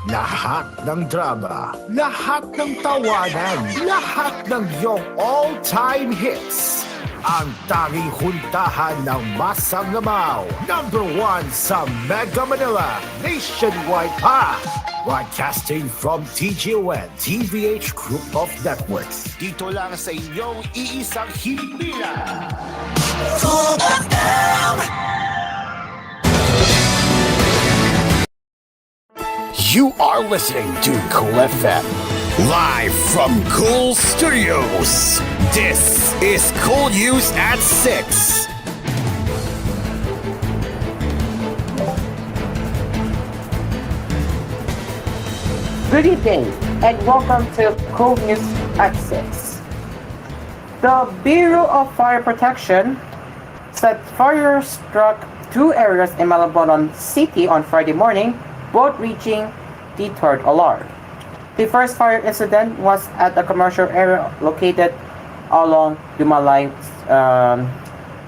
Lahat ng drama, lahat ng tawanan, lahat ng iyong all-time hits. Ang tanging huntahan ng Masang Lamaw. #1 sa Mega Manila, nationwide pa. Broadcasting from TGON, TVH Group of Networks. Dito lang sa inyong iisang himpilan. Cool FM! You are listening to Cool FM, live from Cool Studios. This is koolNews at 6. Good evening and welcome to koolNews at 6. The Bureau of Fire Protection said fire struck two areas in Malabon City on Friday morning, both reaching the third alarm. The first fire incident was at a commercial area located along Dumalay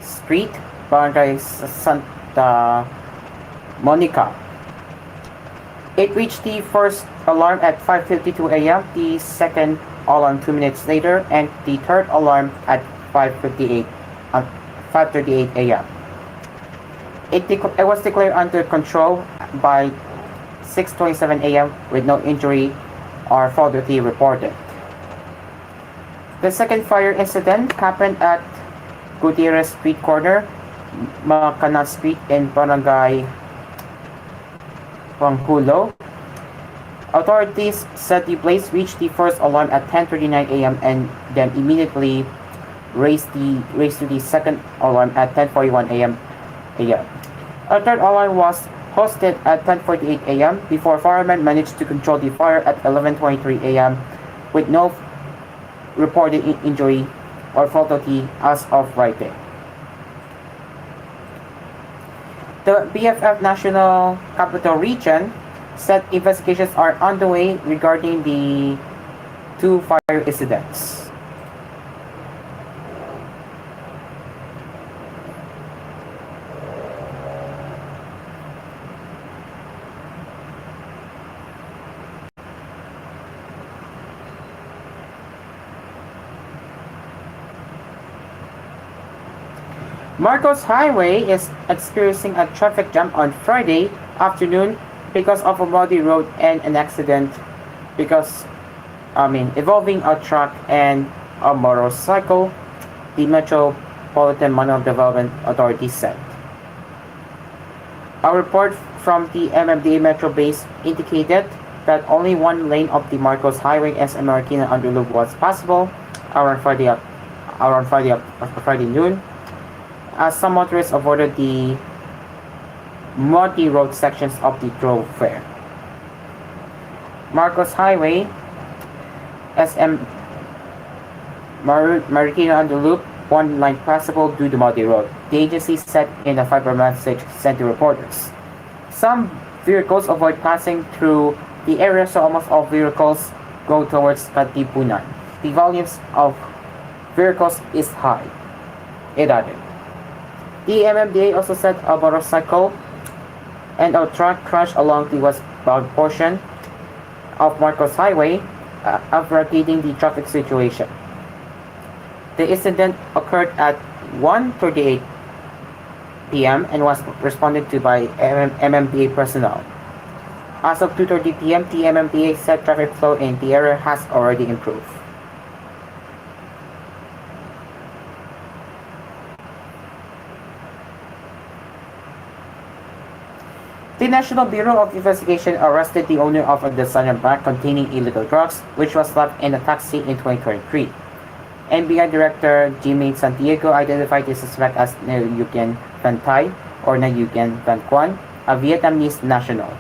Street, Barangay Santa Monica. It reached the first alarm at 5:52 a.m., the second alarm 2 minutes later, and the third alarm at 5:38 a.m. It was declared under control by 6:27 a.m. with no injury or fatality reported. The second fire incident happened at Gutierrez Street corner, Macanal Street in Barangay Panghulo. Authorities said the blaze reached the first alarm at 10:39 a.m. and then immediately raised to the second alarm at 10:41 a.m. A third alarm was hosted at 10:48 a.m. before firemen managed to control the fire at 11:23 a.m. with no reported injury or fatality as of writing. The BFF National Capital Region said investigations are underway regarding the two fire incidents. Marcos Highway is experiencing a traffic jam on Friday afternoon because of a muddy road and an accident involving a truck and a motorcycle, the Metropolitan Manila Development Authority said. A report from the MMDA Metro base indicated that only one lane of the Marcos Highway SM Marikina Underloop was possible around Friday noon, as some motorists avoided the muddy road sections of the thoroughfare. Marcos Highway, SM Marikina Underloop, one line passable due to muddy road, the agency said in a fiber message sent to reporters. Some vehicles avoid passing through the area, so almost all vehicles go towards Katipunan. The volumes of vehicles is high, it added. The MMDA also said a motorcycle and a truck crashed along the westbound portion of Marcos Highway, aggravating the traffic situation. The incident occurred at 1:38 p.m. and was responded to by MMDA personnel. As of 2:30 p.m., the MMDA said traffic flow in the area has already improved. The National Bureau of Investigation arrested the owner of a designer bag containing illegal drugs, which was left in a taxi in 2023. NBI Director Jimmy Santiago identified the suspect as Nguyen Van Thai or Nguyen Van Quan, a Vietnamese national.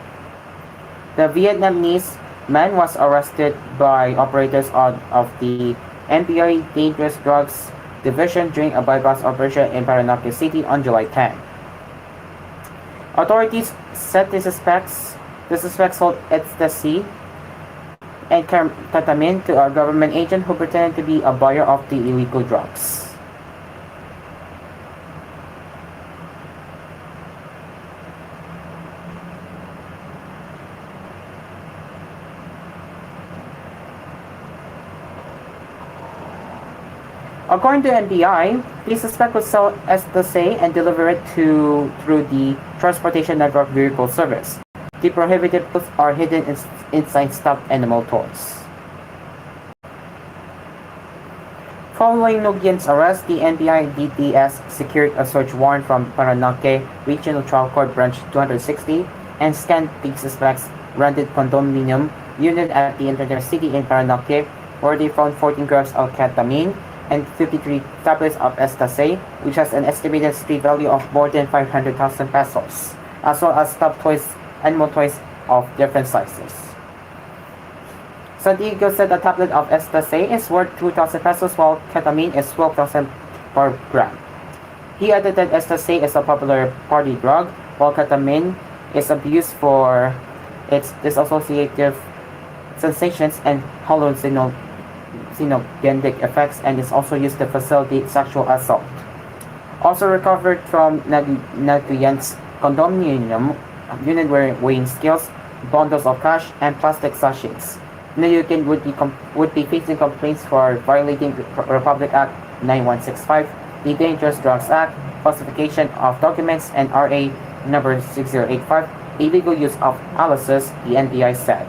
The Vietnamese man was arrested by operators of the NBI Dangerous Drugs Division during a bypass operation in Paranaque City on July 10. Authorities said the suspects sold ecstasy and ketamine to a government agent who pretended to be a buyer of the illegal drugs. According to NBI, the suspect would sell ecstasy and deliver it through the Transportation Network Vehicle Service. The prohibited goods are hidden inside stuffed animal toys. Following Nguyen's arrest, the NBI DTS secured a search warrant from Paranaque Regional Trial Court Branch 260 and scanned the suspect's rented condominium unit at the International City in Paranaque, where they found 14 grams of ketamine and 53 tablets of ecstasy, which has an estimated street value of more than 500,000 pesos, as well as stuffed toys, animal toys of different sizes. San Diego said a tablet of ecstasy is worth 2,000 pesos while ketamine is 12,000 per gram. He added that ecstasy is a popular party drug, while ketamine is abused for its dissociative sensations and hallucinogenic effects and is also used to facilitate sexual assault. Also recovered from Nguyen's condominium unit were weighing scales, bundles of cash, and plastic sachets. Nguyen would be facing complaints for violating Republic Act 9165, the Dangerous Drugs Act, falsification of documents, and RA number 6085, illegal use of aliases, the NBI said.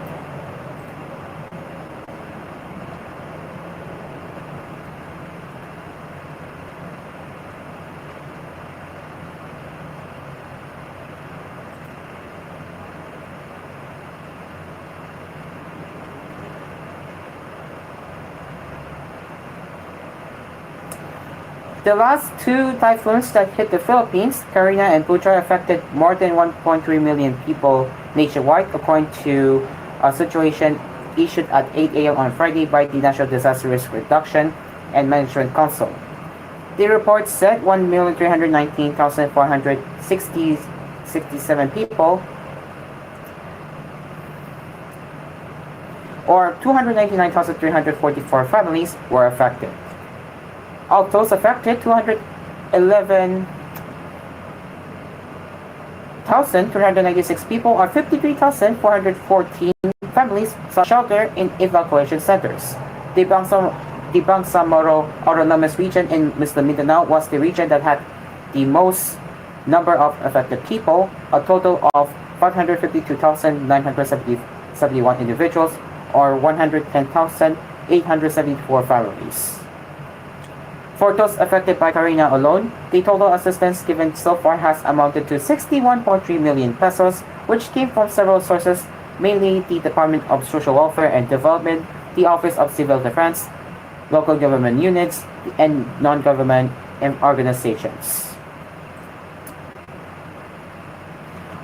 The last two typhoons that hit the Philippines, Karina and Putra, affected more than 1.3 million people nationwide, according to a situation issued at 8 a.m. on Friday by the National Disaster Risk Reduction and Management Council. The report said 1,319,467 people, or 299,344 families, were affected. Of those affected, 211,396 people, or 53,414 families, sought shelter in evacuation centers. The Bangsamoro Autonomous Region in Muslim Mindanao was the region that had the most number of affected people, a total of 552,971 individuals, or 110,874 families. For those affected by Karina alone, the total assistance given so far has amounted to 61.3 million pesos, which came from several sources, mainly the Department of Social Welfare and Development, the Office of Civil Defense, local government units, and non-government organizations.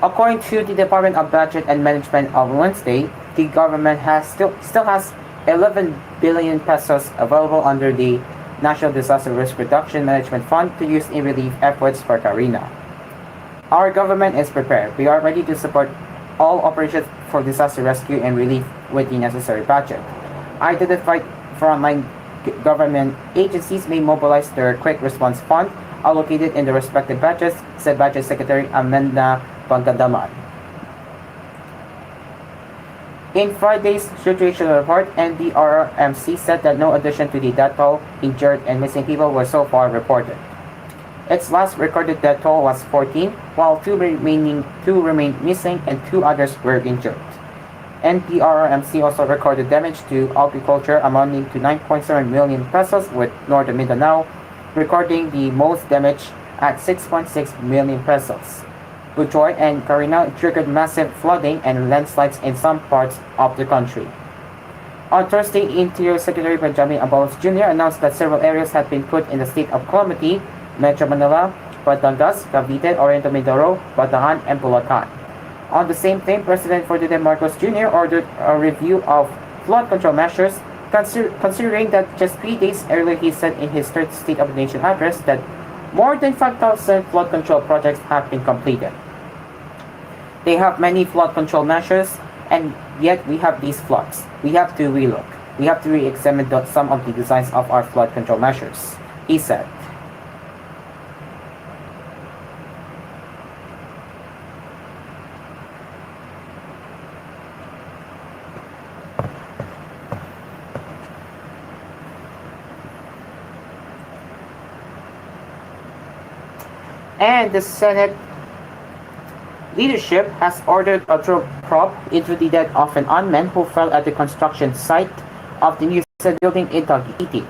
According to the Department of Budget and Management on Wednesday, the government still has 11 billion pesos available under the National Disaster Risk Reduction Management Fund to use in relief efforts for Karina. Our government is prepared. We are ready to support all operations for disaster rescue and relief with the necessary budget. Identified frontline government agencies may mobilize their Quick Response Fund allocated in the respective budgets, said Budget Secretary Amanda Pangadaman. In Friday's situation report, NDRRMC said that no addition to the death toll, injured, and missing people were so far reported. Its last recorded death toll was 14, while two remained missing and 2 others were injured. NDRRMC also recorded damage to agriculture amounting to 9.7 million pesos, with Northern Mindanao recording the most damage at 6.6 million pesos. Bujoy and Karina triggered massive flooding and landslides in some parts of the country. On Thursday, Interior Secretary Benjamin Abalos Jr. announced that several areas had been put in a state of calamity: Metro Manila, Batangas, Cavite, Oriental Mindoro, Bataan, and Bulacan. On the same thing, President Ferdinand Marcos Jr. ordered a review of flood control measures, considering that just 3 days earlier he said in his third State of the Nation address that more than 5,000 flood control projects have been completed. They have many flood control measures, and yet we have these floods. We have to relook. We have to re-examine some of the designs of our flood control measures, he said. And the Senate leadership has ordered a probe into the death of an unman who fell at the construction site of the new Senate building in Taguig.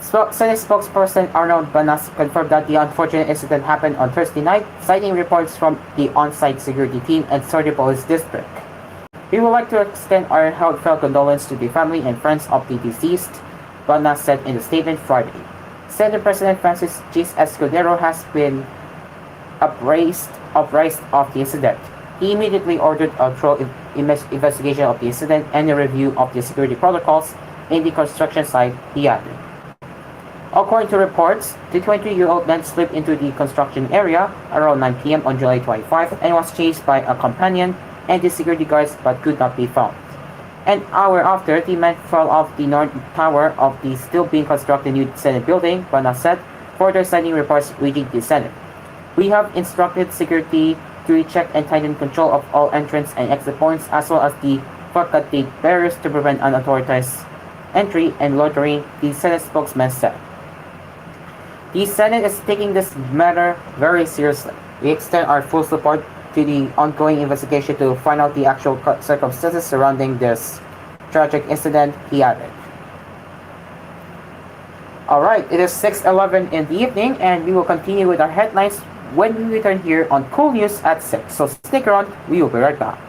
Senate spokesperson Arnold Banas confirmed that the unfortunate incident happened on Thursday night, citing reports from the on-site security team and Sorry Police District. We would like to extend our heartfelt condolence to the family and friends of the deceased, Banas said in a statement Friday. Senate President Francis G. Escudero has been apprised of the incident. He immediately ordered a thorough investigation of the incident and a review of the security protocols in the construction site, he added. According to reports, the 23-year-old man slipped into the construction area around 9 p.m. on July 25 and was chased by a companion and the security guards but could not be found. An hour after, the man fell off the north tower of the still being constructed new Senate building, Banas said, further citing reports reaching the Senate. We have instructed security to recheck and tighten control of all entrance and exit points as well as the facade barriers to prevent unauthorized entry and loitering, the Senate spokesman said. The Senate is taking this matter very seriously. We extend our full support to the ongoing investigation to find out the actual circumstances surrounding this tragic incident, he added. Alright, it is 6:11 in the evening and we will continue with our headlines when we return here on koolNews at 6. So stick around, we will be right back.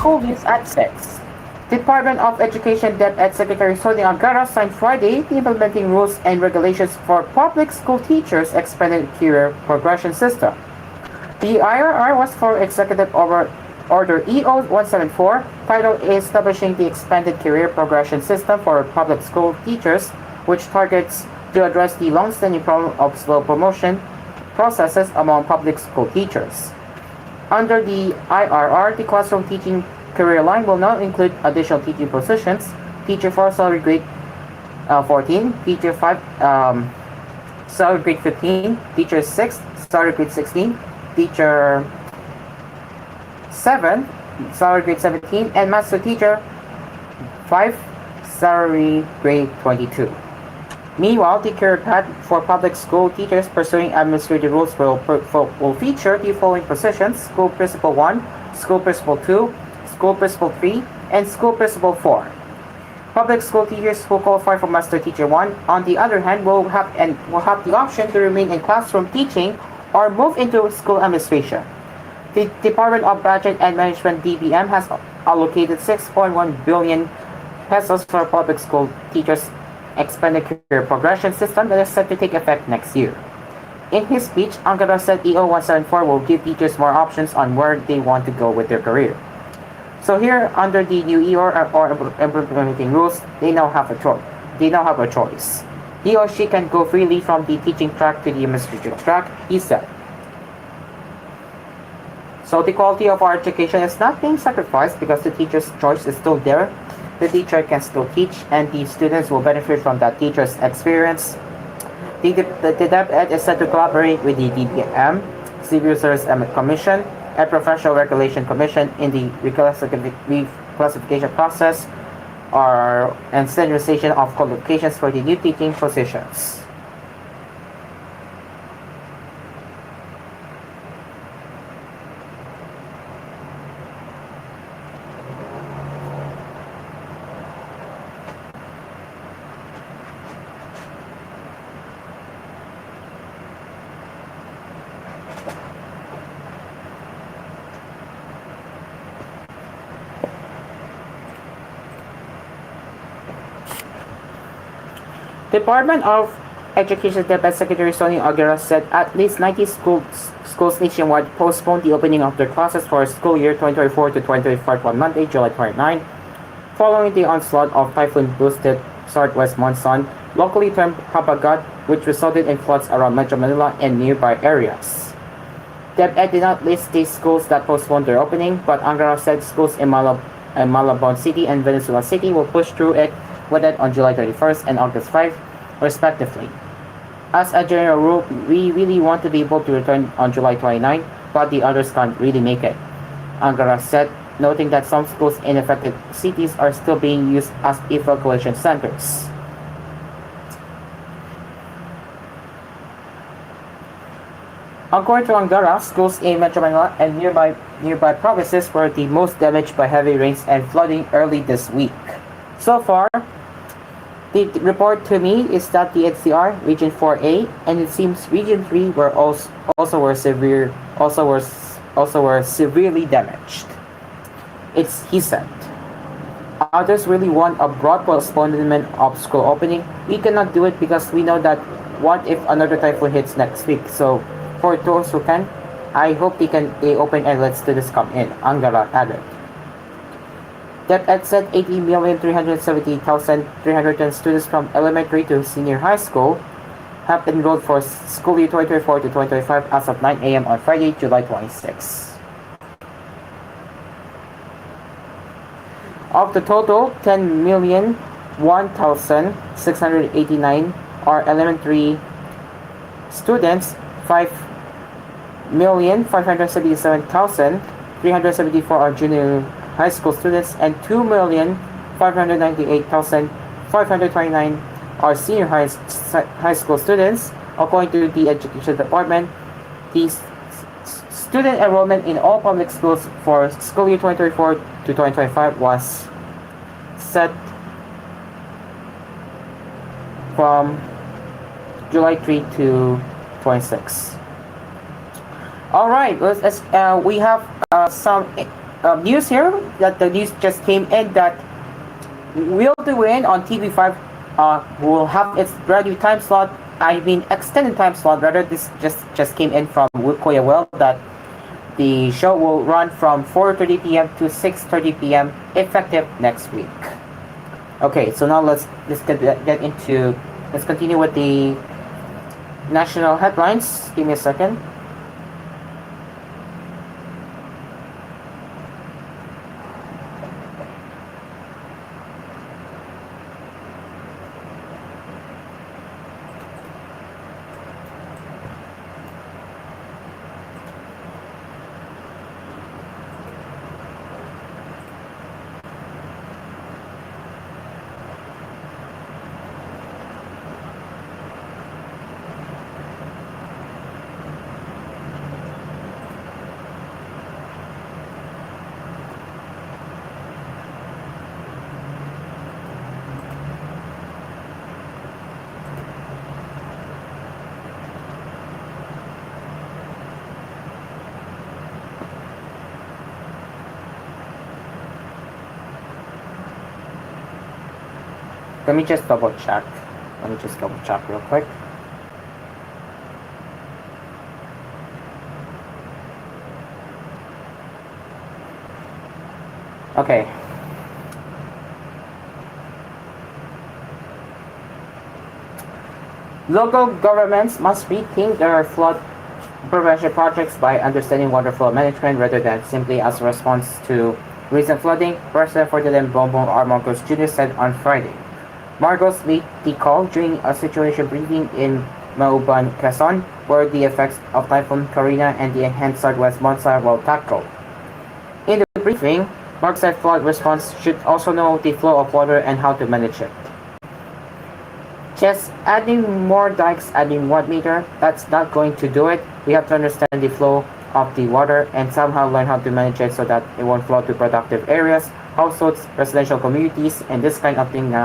koolNews at 6. Department of Education DepEd Secretary Sonny Angara signed Friday the implementing rules and regulations for public school teachers' expanded career progression system. The IRR was for Executive Order EO 174, titled Establishing the Expanded Career Progression System for Public School Teachers, which targets to address the long-standing problem of slow promotion processes among public school teachers. Under the IRR, the classroom teaching career line will now include additional teaching positions: Teacher 4 salary grade 14, Teacher 5 salary grade 15, Teacher 6 salary grade 16, Teacher 7 salary grade 17, and Master Teacher 5 salary grade 22. Meanwhile, the career path for public school teachers pursuing administrative rules will feature the following positions: School Principal 1, School Principal 2, School Principal 3, and School Principal 4. Public school teachers who qualify for Master Teacher 1, on the other hand, will have the option to remain in classroom teaching or move into school administration. The Department of Budget and Management (DBM) has allocated 6.1 billion pesos for public school teachers' expanded career progression system that is set to take effect next year. In his speech, Angara said EO 174 will give teachers more options on where they want to go with their career. So here, under the new EO or implementing rules, they now have a choice. He or she can go freely from the teaching track to the administrative track, he said. So the quality of our education is not being sacrificed because the teacher's choice is still there. The teacher can still teach, and the students will benefit from that teacher's experience. The DepEd is set to collaborate with the DBM, Civil Service Commission, and Professional Regulation Commission in the reclassification process and standardization of qualifications for the new teaching positions. Department of Education DepEd Secretary Sonny Angara said at least 90 schools nationwide postponed the opening of their classes for school year 2024 to 2025 on Monday, July 29, following the onslaught of typhoon-boosted southwest monsoon, locally termed Habagat, which resulted in floods around Metro Manila and nearby areas. DepEd did not list the schools that postponed their opening, but Angara said schools in Malabon City and Venezuela City will push through it with it on July 31st and August 5, respectively. As a general rule, we really want to be able to return on July 29, but the others can't really make it, Angara said, noting that some schools in affected cities are still being used as evacuation centers. According to Angara, schools in Metro Manila and nearby provinces were the most damaged by heavy rains and flooding early this week. So far, the report to me is that the NCR, Region 4A, and it seems Region 3 were also were severely damaged. He said. Others really want a broad postponement of school opening. We cannot do it because we know that what if another typhoon hits next week? So for those who can, I hope they open and let students come in, Angara added. DepEd said 80,370,310 students from elementary to senior high school have enrolled for school year 2024 to 2025 as of 9 a.m. on Friday, July 26. Of the total, 10,001,689 are elementary students, 5,577,374 are junior high school students, and 2,598,529 are senior high school students. According to the Education Department, the student enrollment in all public schools for school year 2024 to 2025 was set from July 3 to 26. All right, we have some news here that the news just came in that Will to Win on TV5 will have its brand new time slot. I mean extended time slot rather. This just came in from Kuya Will that the show will run from 4:30 p.m. to 6:30 p.m. effective next week. Okay, so now let's continue with the national headlines. Give me a second. Let me just double check. Real quick. Okay. Local governments must rethink their flood prevention projects by understanding water flow management rather than simply as a response to recent flooding, President Ferdinand Bongbong R. Marcos Jr. said on Friday. Marcos made the call during a situation briefing in Mauban, Quezon, where the effects of Typhoon Karina and the enhanced southwest monsoon were tackled. In the briefing, Marcos said flood response should also know the flow of water and how to manage it. Just adding more dikes, adding 1 meter, that's not going to do it. We have to understand the flow of the water and somehow learn how to manage it so that it won't flow to productive areas, households, residential communities, and this kind of thing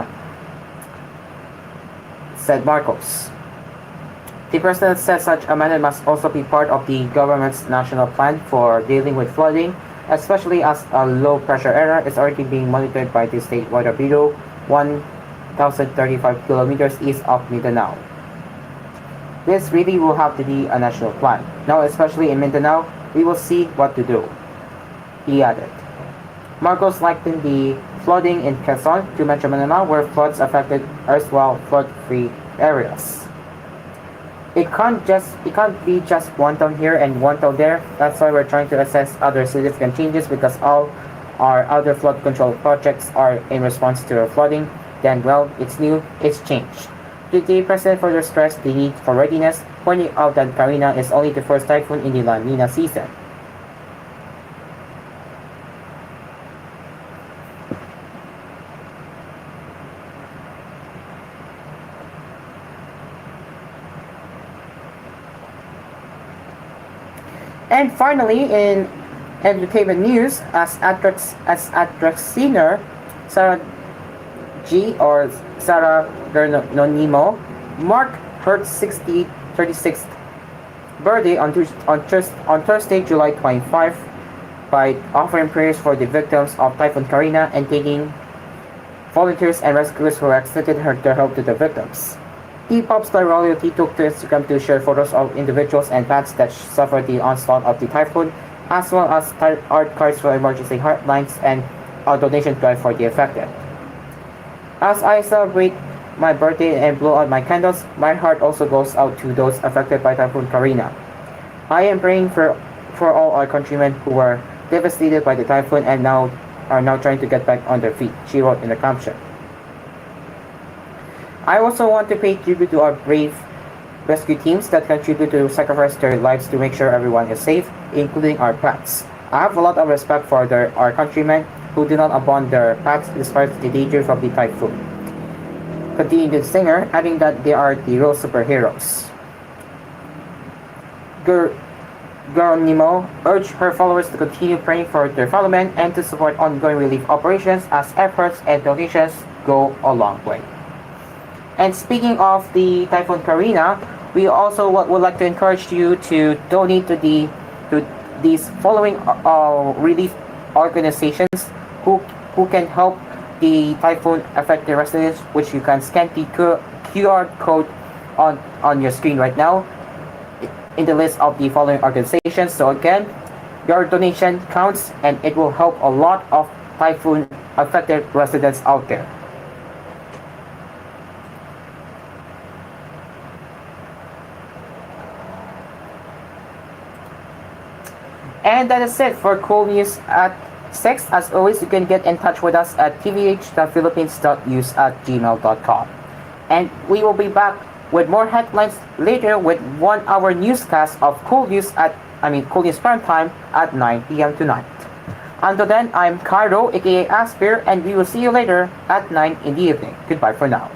said Marcos. The president said such a manner must also be part of the government's national plan for dealing with flooding, especially as a low-pressure area is already being monitored by the State Weather Bureau 1,035 kilometers east of Mindanao. This really will have to be a national plan. Now, especially in Mindanao, we will see what to do, he added. Marcos likened the flooding in Quezon to Metro Manila, where floods affected erstwhile flood-free areas. It can't be just one town here and one town there. That's why we're trying to assess other significant changes, because all our other flood control projects are in response to flooding. Then, well, it's new, it's changed. The president further stressed the need for readiness, pointing out that Karina is only the first typhoon in the La Nina season. And finally, in entertainment news, as actress singer Sarah G or Sarah Geronimo marked her 36th birthday on Thursday, July 25, by offering prayers for the victims of Typhoon Karina and taking volunteers and rescuers who extended their help to the victims. The pop star royalty took to Instagram to share photos of individuals and pets that suffered the onslaught of the typhoon, as well as art cards for emergency hotlines and a donation drive for the affected. As I celebrate my birthday and blow out my candles, my heart also goes out to those affected by Typhoon Karina. I am praying for all our countrymen who were devastated by the typhoon and are now trying to get back on their feet, she wrote in the caption. I also want to pay tribute to our brave rescue teams that contribute to sacrifice their lives to make sure everyone is safe, including our pets. I have a lot of respect for our countrymen who do not abandon their pets despite the danger from the typhoon. Continued the singer, adding that they are the real superheroes. Geronimo urged her followers to continue praying for their fellow men and to support ongoing relief operations as efforts and donations go a long way. And speaking of the Typhoon Karina, we also would like to encourage you to donate to these following relief organizations who can help the typhoon affected residents, which you can scan the QR code on your screen right now in the list of the following organizations. So again, your donation counts and it will help a lot of typhoon affected residents out there. And that is it for Cool News at 6. As always, you can get in touch with us at tvh.philippines.news@gmail.com. And we will be back with more headlines later with 1 hour newscast of Cool News Cool News Prime Time at 9 p.m. tonight. Until then, I'm Cairo, aka Aspir, and we will see you later at 9 in the evening. Goodbye for now.